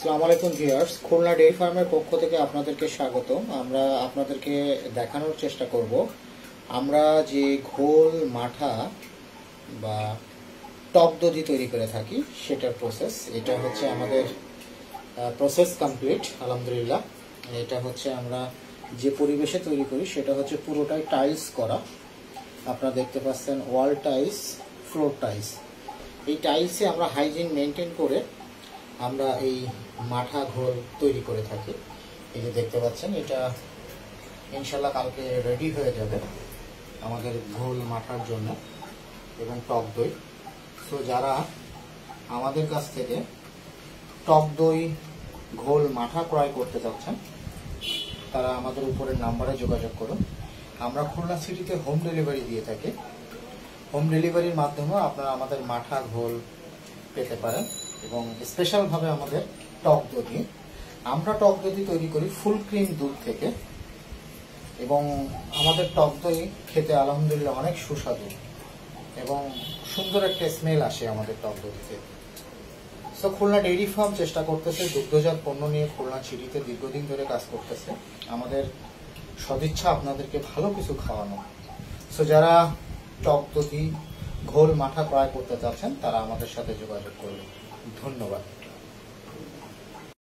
আসসালামু আলাইকুম viewers, Khulna dairy ফার্মের পক্ষ থেকে আপনাদেরকে স্বাগতম। আমরা আপনাদেরকে দেখানোর চেষ্টা করব আমরা যে ঘোল মাঠা বা টক দধি তৈরি করে থাকি সেটার প্রসেস। এটা হচ্ছে আমাদের প্রসেস কমপ্লিট আলহামদুলিল্লাহ। এটা হচ্ছে আমরা যে পরিবেশে তৈরি করি সেটা হচ্ছে পুরোটাই টাইলস করা। আপনারা দেখতে পাচ্ছেন ওয়াল টাইলস, ফ্লোর টাইলস। এই টাইলসে আমরা হাইজিন মেনটেন করে আমরা এই মাঠা ঘোল তৈরি করে থাকি। এই যে দেখতে পাচ্ছেন, এটা ইনশাল্লাহ কালকে রেডি হয়ে যাবে আমাদের ঘোল মাঠার জন্য এবং টক দই। সো যারা আমাদের কাছ থেকে টক দই ঘোল মাঠা ক্রয় করতে চাচ্ছেন তারা আমাদের উপরের নাম্বারে যোগাযোগ করুন। আমরা খুলনা সিটিতে হোম ডেলিভারি দিয়ে থাকি। হোম ডেলিভারির মাধ্যমে আপনারা আমাদের মাঠা ঘোল পেতে পারেন এবং স্পেশালভাবে আমাদের টক দধি। আমরা টক দধি তৈরি করি ফুল ক্রিম দুধ থেকে এবং আমাদের টক দই খেতে আলহামদুলিল্লাহ অনেক সুস্বাদু এবং সুন্দর একটা স্মেল আসে আমাদের টক দধিতে। সো খুলনা ডেইরি ফার্ম চেষ্টা করতেছে দুগ্ধজাত পণ্য নিয়ে খুলনা সিটিতে দীর্ঘদিন ধরে কাজ করতেছে। আমাদের সদিচ্ছা আপনাদেরকে ভালো কিছু খাওয়ানো। সো যারা টক দধি ঘোল মাঠা ক্রয় করতে চাচ্ছেন তারা আমাদের সাথে যোগাযোগ করবেন। ধন্যবাদ।